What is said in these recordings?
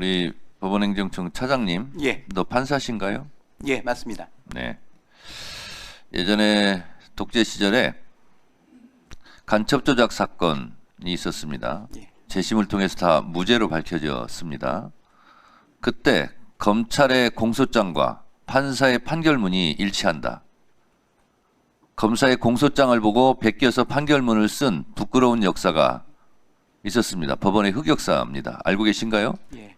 우리 법원행정청 차장님, 예, 너 판사신가요? 예, 맞습니다. 네. 예전에 독재 시절에 간첩 조작 사건이 있었습니다. 예. 재심을 통해서 다 무죄로 밝혀졌습니다. 그때 검찰의 공소장과 판사의 판결문이 일치한다. 검사의 공소장을 보고 베껴서 판결문을 쓴 부끄러운 역사가 있었습니다. 법원의 흑역사입니다. 알고 계신가요? 예.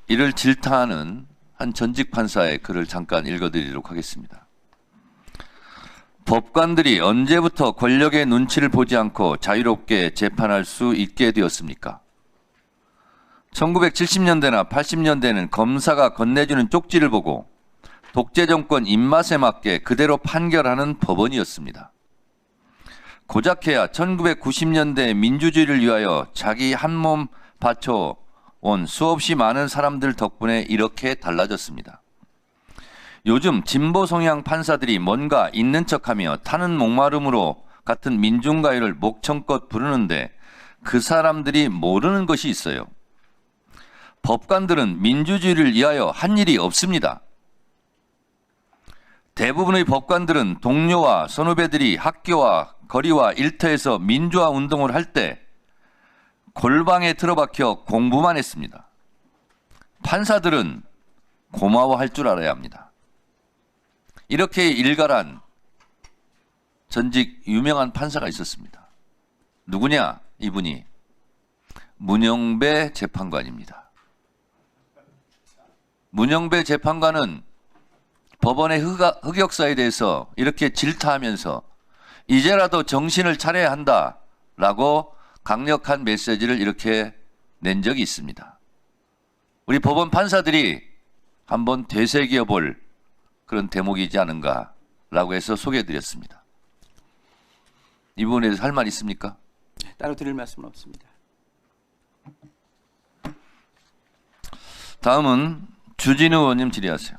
이를 질타하는 한 전직 판사의 글을 잠깐 읽어드리도록 하겠습니다. 법관들이 언제부터 권력의 눈치를 보지 않고 자유롭게 재판할 수 있게 되었습니까? 1970년대나 80년대는 검사가 건네주는 쪽지를 보고 독재 정권 입맛에 맞게 그대로 판결하는 법원이었습니다. 고작해야 1990년대 민주주의를 위하여 자기 한몸 바쳐온 수없이 많은 사람들 덕분에 이렇게 달라졌습니다. 요즘 진보 성향 판사들이 뭔가 있는 척하며 타는 목마름으로 같은 민중가요를 목청껏 부르는데 그 사람들이 모르는 것이 있어요. 법관들은 민주주의를 위하여 한 일이 없습니다. 대부분의 법관들은 동료와 선후배들이 학교와 거리와 일터에서 민주화 운동을 할 때 골방에 틀어박혀 공부만 했습니다. 판사들은 고마워할 줄 알아야 합니다. 이렇게 일갈한 전직 유명한 판사가 있었습니다. 누구냐? 이분이 문영배 재판관입니다. 문영배 재판관은 법원의 흑역사에 대해서 이렇게 질타하면서 이제라도 정신을 차려야 한다라고 강력한 메시지를 이렇게 낸 적이 있습니다. 우리 법원 판사들이 한번 되새겨 볼 그런 대목이지 않은가라고 해서 소개해드렸습니다. 이 부분에 대해서 할 말 있습니까? 따로 드릴 말씀은 없습니다. 다음은 주진우 의원님 질의하세요.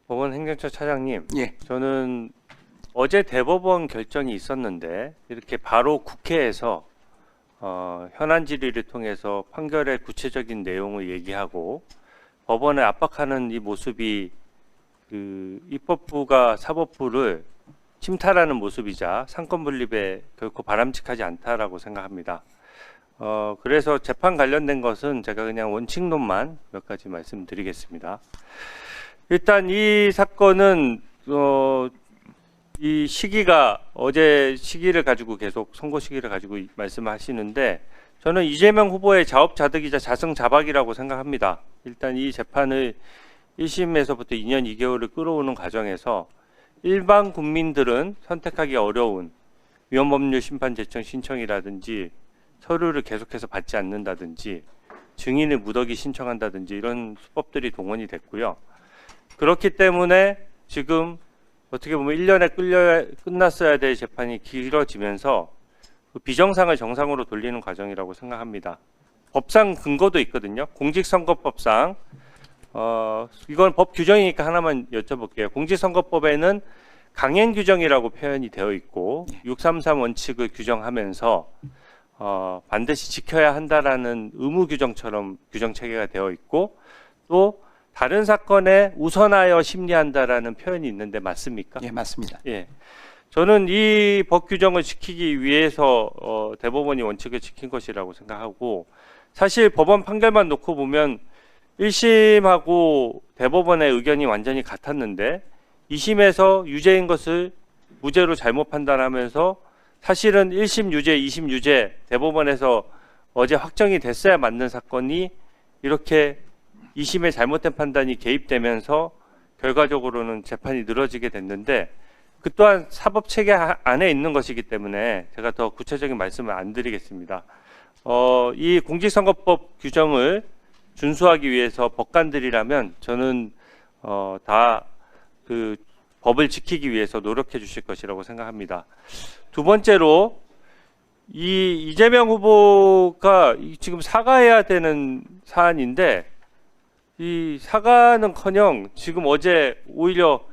법원 행정처 차장님, 예, 저는 어제 대법원 결정이 있었는데 이렇게 바로 국회에서 현안 질의를 통해서 판결의 구체적인 내용을 얘기하고 법원을 압박하는 이 모습이 그 입법부가 사법부를 침탈하는 모습이자 상권 분립에 결코 바람직하지 않다라고 생각합니다. 그래서 재판 관련된 것은 제가 그냥 원칙론만 몇 가지 말씀드리겠습니다. 일단 이 사건은 이 시기가 어제 시기를 가지고 계속 선거 시기를 가지고 말씀하시는데 저는 이재명 후보의 자업자득이자 자승자박이라고 생각합니다. 일단 이 재판을 1심에서부터 2년 2개월을 끌어오는 과정에서 일반 국민들은 선택하기 어려운 위헌법률 심판 제청 신청이라든지 서류를 계속해서 받지 않는다든지 증인을 무더기 신청한다든지 이런 수법들이 동원이 됐고요. 그렇기 때문에 지금 어떻게 보면 1년에 끝났어야 될 재판이 길어지면서 그 비정상을 정상으로 돌리는 과정이라고 생각합니다. 법상 근거도 있거든요. 공직선거법상 이건 법 규정이니까 하나만 여쭤볼게요. 공직선거법에는 강행 규정이라고 표현이 되어 있고 633 원칙을 규정하면서 반드시 지켜야 한다라는 의무 규정처럼 규정 체계가 되어 있고 또 다른 사건에 우선하여 심리한다라는 표현이 있는데 맞습니까? 예, 맞습니다. 예. 저는 이 법 규정을 지키기 위해서 대법원이 원칙을 지킨 것이라고 생각하고 사실 법원 판결만 놓고 보면 1심하고 대법원의 의견이 완전히 같았는데 2심에서 유죄인 것을 무죄로 잘못 판단하면서 사실은 1심 유죄, 2심 유죄 대법원에서 어제 확정이 됐어야 맞는 사건이 이렇게 2심의 잘못된 판단이 개입되면서 결과적으로는 재판이 늘어지게 됐는데 그 또한 사법체계 안에 있는 것이기 때문에 제가 더 구체적인 말씀을 안 드리겠습니다. 이 공직선거법 규정을 준수하기 위해서 법관들이라면 저는 다 그 법을 지키기 위해서 노력해 주실 것이라고 생각합니다. 두 번째로 이 이재명 후보가 지금 사과해야 되는 사안인데 이 사과는커녕 지금 어제 오히려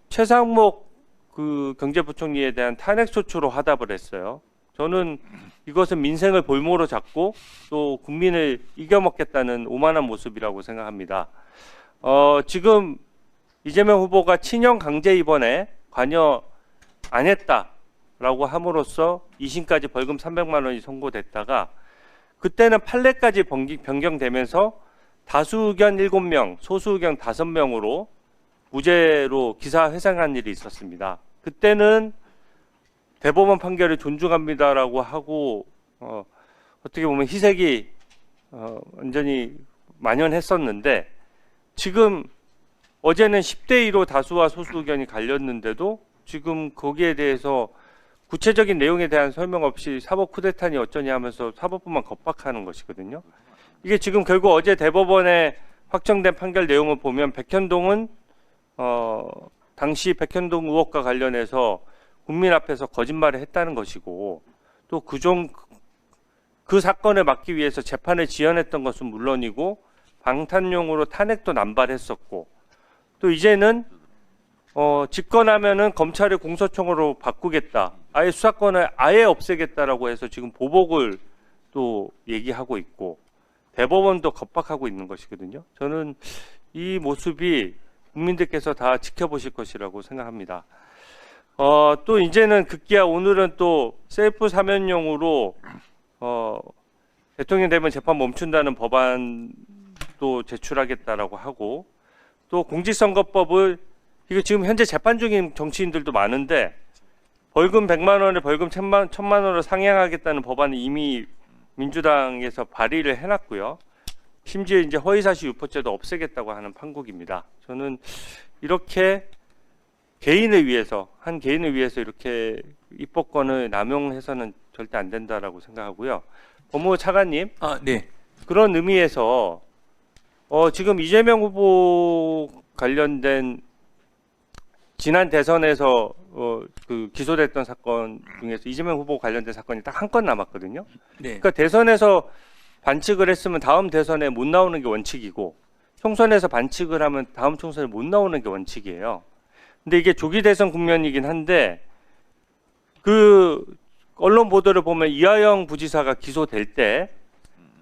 최상목 그 경제부총리에 대한 탄핵소추로 화답을 했어요. 저는 이것은 민생을 볼모로 잡고 또 국민을 이겨먹겠다는 오만한 모습이라고 생각합니다. 지금 이재명 후보가 친형 강제 입원에 관여 안 했다라고 함으로써 2심까지 벌금 300만 원이 선고됐다가 그때는 판례까지 변경되면서 다수 의견 7명, 소수 의견 5명으로 무죄로 기사 회상한 일이 있었습니다. 그때는 대법원 판결을 존중합니다라고 하고 어떻게 보면 희색이 완전히 만연했었는데 지금 어제는 10대 2로 다수와 소수 의견이 갈렸는데도 지금 거기에 대해서 구체적인 내용에 대한 설명 없이 사법 쿠데타니 어쩌냐 하면서 사법부만 겁박하는 것이거든요. 이게 지금 결국 어제 대법원에 확정된 판결 내용을 보면 백현동은 당시 백현동 의혹과 관련해서 국민 앞에서 거짓말을 했다는 것이고 또 그 사건을 막기 위해서 재판을 지연했던 것은 물론이고 방탄용으로 탄핵도 남발했었고 또 이제는 집권하면은 검찰을 공소청으로 바꾸겠다. 아예 수사권을 아예 없애겠다라고 해서 지금 보복을 또 얘기하고 있고 대법원도 겁박하고 있는 것이거든요. 저는 이 모습이 국민들께서 다 지켜보실 것이라고 생각합니다. 또 이제는 급기야 오늘은 또 셀프 사면용으로 대통령 되면 재판 멈춘다는 법안도 제출하겠다라고 하고 또 공직선거법을 이거 지금 현재 재판 중인 정치인들도 많은데 벌금 100만 원에 벌금 1000만 원으로 상향하겠다는 법안을 이미 민주당에서 발의를 해놨고요. 심지어 이제 허위사실 유포죄도 없애겠다고 하는 판국입니다. 저는 이렇게 한 개인을 위해서 이렇게 입법권을 남용해서는 절대 안 된다라고 생각하고요. 법무부 차관님, 네. 그런 의미에서 지금 이재명 후보 관련된 지난 대선에서 그 기소됐던 사건 중에서 이재명 후보 관련된 사건이 딱 한 건 남았거든요. 네. 그러니까 대선에서 반칙을 했으면 다음 대선에 못 나오는 게 원칙이고 총선에서 반칙을 하면 다음 총선에 못 나오는 게 원칙이에요. 근데 이게 조기 대선 국면이긴 한데 그 언론 보도를 보면 이하영 부지사가 기소될 때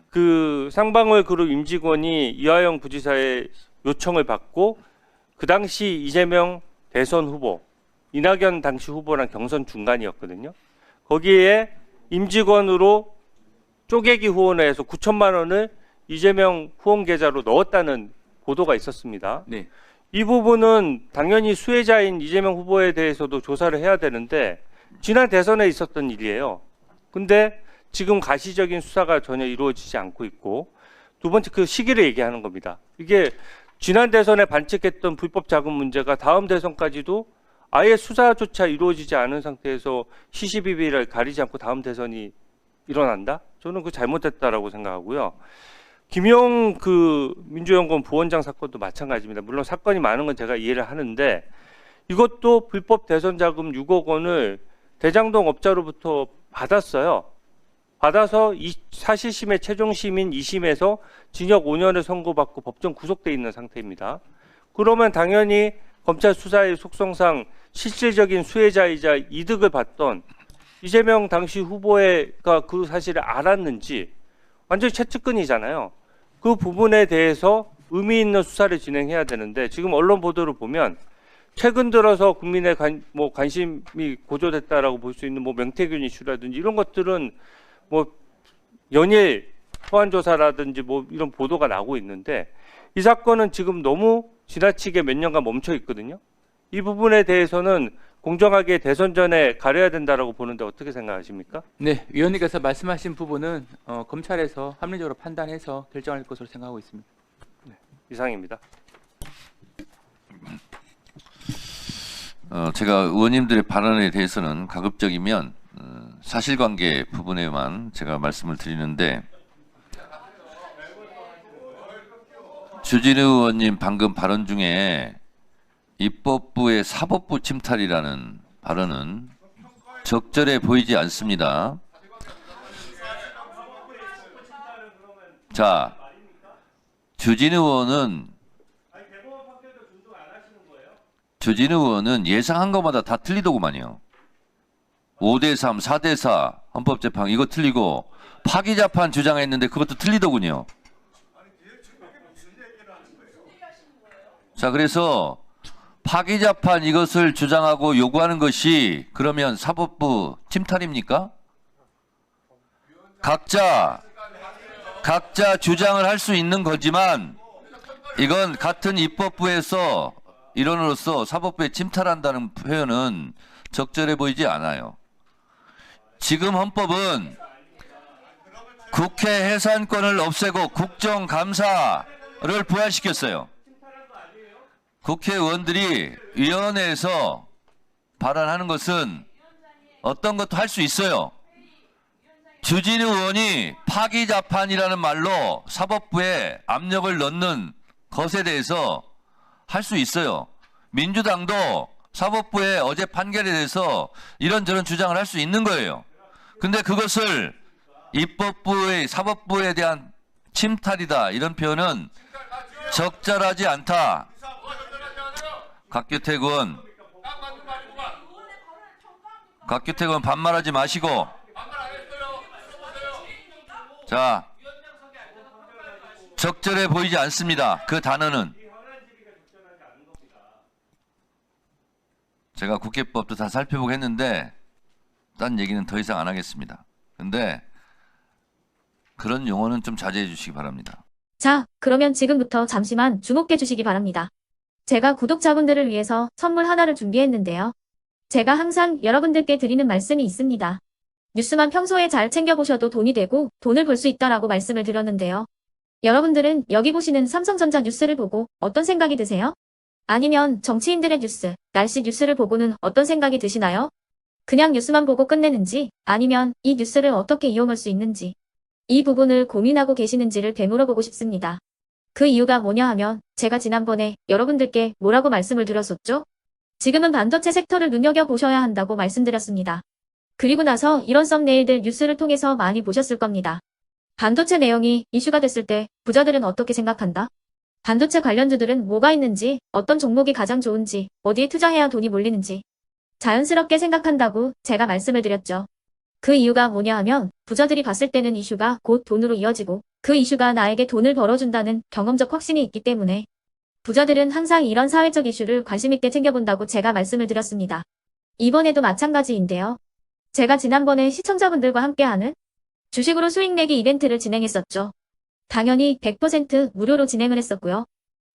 그 쌍방울 그룹 임직원이 이하영 부지사의 요청을 받고 그 당시 이재명 대선 후보, 이낙연 당시 후보랑 경선 중간이었거든요. 거기에 임직원으로 쪼개기 후원을 해서 9천만 원을 이재명 후원 계좌로 넣었다는 보도가 있었습니다. 네. 이 부분은 당연히 수혜자인 이재명 후보에 대해서도 조사를 해야 되는데 지난 대선에 있었던 일이에요. 근데 지금 가시적인 수사가 전혀 이루어지지 않고 있고 두 번째 그 시기를 얘기하는 겁니다. 이게 지난 대선에 반칙했던 불법 자금 문제가 다음 대선까지도 아예 수사조차 이루어지지 않은 상태에서 시시비비를 가리지 않고 다음 대선이 일어난다? 저는 그 잘못됐다라고 생각하고요. 김용 그 민주연구원 부원장 사건도 마찬가지입니다. 물론 사건이 많은 건 제가 이해를 하는데 이것도 불법 대선 자금 6억 원을 대장동 업자로부터 받았어요. 받아서 사실심의 최종심인 2심에서 징역 5년을 선고받고 법정 구속돼 있는 상태입니다. 그러면 당연히 검찰 수사의 속성상 실질적인 수혜자이자 이득을 받던 이재명 당시 후보가 그 사실을 알았는지 완전히 최측근이잖아요. 그 부분에 대해서 의미 있는 수사를 진행해야 되는데 지금 언론 보도를 보면 최근 들어서 국민의 관심이 고조됐다라고 볼 수 있는 명태균 이슈라든지 이런 것들은 연일 소환 조사라든지 이런 보도가 나오고 있는데 이 사건은 지금 너무 지나치게 몇 년간 멈춰 있거든요. 이 부분에 대해서는 공정하게 대선 전에 가려야 된다라고 보는데 어떻게 생각하십니까? 네, 위원님께서 말씀하신 부분은 검찰에서 합리적으로 판단해서 결정할 것으로 생각하고 있습니다. 이상입니다. 제가 의원님들의 발언에 대해서는 가급적이면 사실관계 부분에만 제가 말씀을 드리는데 주진우 의원님 방금 발언 중에 입법부의 사법부 침탈이라는 발언은 적절해 보이지 않습니다. 자, 주진우 의원은 예상한 것마다 다 틀리더구만요. 5대3, 4대4 헌법재판 이거 틀리고 파기자판 주장했는데 그것도 틀리더군요. 자, 그래서 파기자판 이것을 주장하고 요구하는 것이 그러면 사법부 침탈입니까? 각자 주장을 할 수 있는 거지만 이건 같은 입법부에서 일원으로서 사법부에 침탈한다는 표현은 적절해 보이지 않아요. 지금 헌법은 국회 해산권을 없애고 국정감사를 부활시켰어요. 국회의원들이 위원회에서 발언하는 것은 어떤 것도 할 수 있어요. 주진우 의원이 파기자판이라는 말로 사법부에 압력을 넣는 것에 대해서 할 수 있어요. 민주당도 사법부의 어제 판결에 대해서 이런저런 주장을 할 수 있는 거예요. 근데 그것을 입법부의 사법부에 대한 침탈이다 이런 표현은 적절하지 않다. 곽규택 의원 반말하지 마시고. 자, 적절해 보이지 않습니다. 그 단어는. 제가 국회법도 다 살펴보고 했는데 딴 얘기는 더 이상 안 하겠습니다. 근데 그런 용어는 좀 자제해 주시기 바랍니다. 자, 그러면 지금부터 잠시만 주목해 주시기 바랍니다. 제가 구독자분들을 위해서 선물 하나를 준비했는데요. 제가 항상 여러분들께 드리는 말씀이 있습니다. 뉴스만 평소에 잘 챙겨보셔도 돈이 되고 돈을 벌 수 있다라고 말씀을 드렸는데요. 여러분들은 여기 보시는 삼성전자 뉴스를 보고 어떤 생각이 드세요? 아니면 정치인들의 뉴스, 날씨 뉴스를 보고는 어떤 생각이 드시나요? 그냥 뉴스만 보고 끝내는지 아니면 이 뉴스를 어떻게 이용할 수 있는지 이 부분을 고민하고 계시는지를 되물어보고 싶습니다. 그 이유가 뭐냐 하면 제가 지난번에 여러분들께 뭐라고 말씀을 드렸었죠? 지금은 반도체 섹터를 눈여겨보셔야 한다고 말씀드렸습니다. 그리고 나서 이런 썸네일들 뉴스를 통해서 많이 보셨을 겁니다. 반도체 내용이 이슈가 됐을 때 부자들은 어떻게 생각한다? 반도체 관련주들은 뭐가 있는지, 어떤 종목이 가장 좋은지, 어디에 투자해야 돈이 몰리는지 자연스럽게 생각한다고 제가 말씀을 드렸죠. 그 이유가 뭐냐 하면 부자들이 봤을 때는 이슈가 곧 돈으로 이어지고 그 이슈가 나에게 돈을 벌어준다는 경험적 확신이 있기 때문에 부자들은 항상 이런 사회적 이슈를 관심있게 챙겨본다고 제가 말씀을 드렸습니다. 이번에도 마찬가지인데요. 제가 지난번에 시청자분들과 함께하는 주식으로 수익 내기 이벤트를 진행했었죠. 당연히 100% 무료로 진행을 했었고요.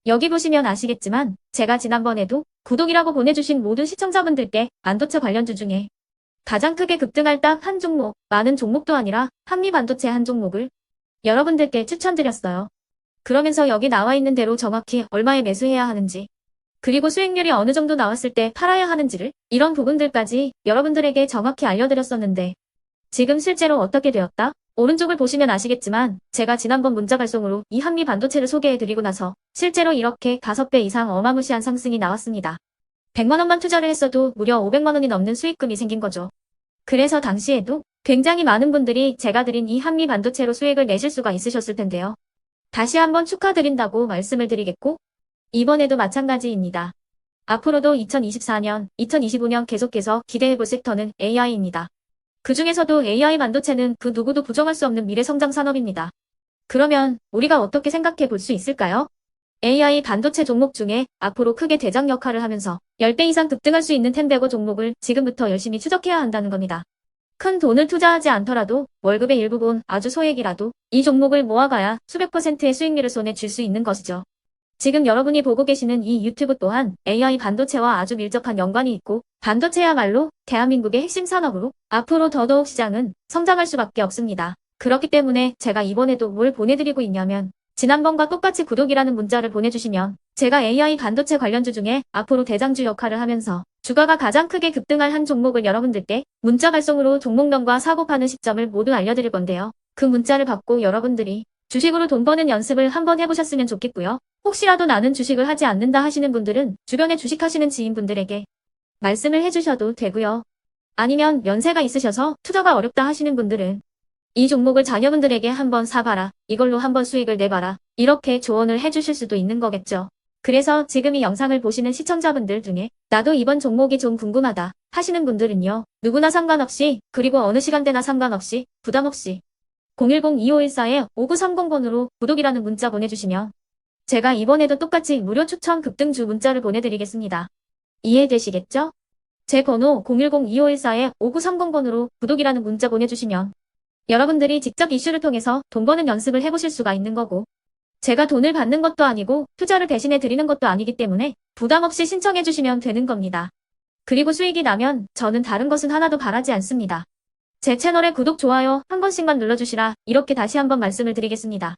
여기 보시면 아시겠지만 제가 지난번에도 구독이라고 보내주신 모든 시청자분들께 반도체 관련주 중에 가장 크게 급등할 딱 한 종목, 많은 종목도 아니라 한미반도체 한 종목을 여러분들께 추천드렸어요. 그러면서 여기 나와 있는 대로 정확히 얼마에 매수해야 하는지 그리고 수익률이 어느 정도 나왔을 때 팔아야 하는지를 이런 부분들까지 여러분들에게 정확히 알려드렸었는데 지금 실제로 어떻게 되었다? 오른쪽을 보시면 아시겠지만 제가 지난번 문자 발송으로 이 한미 반도체를 소개해드리고 나서 실제로 이렇게 5배 이상 어마무시한 상승이 나왔습니다. 100만 원만 투자를 했어도 무려 500만 원이 넘는 수익금이 생긴 거죠. 그래서 당시에도 굉장히 많은 분들이 제가 드린 이 한미 반도체로 수익을 내실 수가 있으셨을 텐데요. 다시 한번 축하드린다고 말씀을 드리겠고 이번에도 마찬가지입니다. 앞으로도 2024년, 2025년 계속해서 기대해볼 섹터는 AI입니다. 그 중에서도 AI 반도체는 그 누구도 부정할 수 없는 미래 성장 산업입니다. 그러면 우리가 어떻게 생각해 볼 수 있을까요? AI 반도체 종목 중에 앞으로 크게 대장 역할을 하면서 10배 이상 급등할 수 있는 텐베고 종목을 지금부터 열심히 추적해야 한다는 겁니다. 큰 돈을 투자하지 않더라도 월급의 일부분 아주 소액이라도 이 종목을 모아가야 수백 %의 수익률을 손에 쥘 수 있는 것이죠. 지금 여러분이 보고 계시는 이 유튜브 또한 AI 반도체와 아주 밀접한 연관이 있고 반도체야말로 대한민국의 핵심 산업으로 앞으로 더더욱 시장은 성장할 수밖에 없습니다. 그렇기 때문에 제가 이번에도 뭘 보내드리고 있냐면 지난번과 똑같이 구독이라는 문자를 보내주시면 제가 AI 반도체 관련주 중에 앞으로 대장주 역할을 하면서 주가가 가장 크게 급등할 한 종목을 여러분들께 문자 발송으로 종목명과 사고 파는 시점을 모두 알려드릴 건데요. 그 문자를 받고 여러분들이 주식으로 돈 버는 연습을 한번 해보셨으면 좋겠고요. 혹시라도 나는 주식을 하지 않는다 하시는 분들은 주변에 주식하시는 지인분들에게 말씀을 해주셔도 되고요. 아니면 연세가 있으셔서 투자가 어렵다 하시는 분들은 이 종목을 자녀분들에게 한번 사봐라. 이걸로 한번 수익을 내봐라. 이렇게 조언을 해주실 수도 있는 거겠죠. 그래서 지금 이 영상을 보시는 시청자분들 중에 나도 이번 종목이 좀 궁금하다. 하시는 분들은요. 누구나 상관없이 그리고 어느 시간대나 상관없이 부담 없이 010-2514-5930번으로 구독이라는 문자 보내주시면 제가 이번에도 똑같이 무료 추천 급등주 문자를 보내드리겠습니다. 이해되시겠죠? 제 번호 010-2514-5930번으로 구독이라는 문자 보내주시면 여러분들이 직접 이슈를 통해서 돈 버는 연습을 해보실 수가 있는 거고 제가 돈을 받는 것도 아니고 투자를 대신해 드리는 것도 아니기 때문에 부담 없이 신청해 주시면 되는 겁니다. 그리고 수익이 나면 저는 다른 것은 하나도 바라지 않습니다. 제 채널에 구독, 좋아요 한 번씩만 눌러주시라 이렇게 다시 한번 말씀을 드리겠습니다.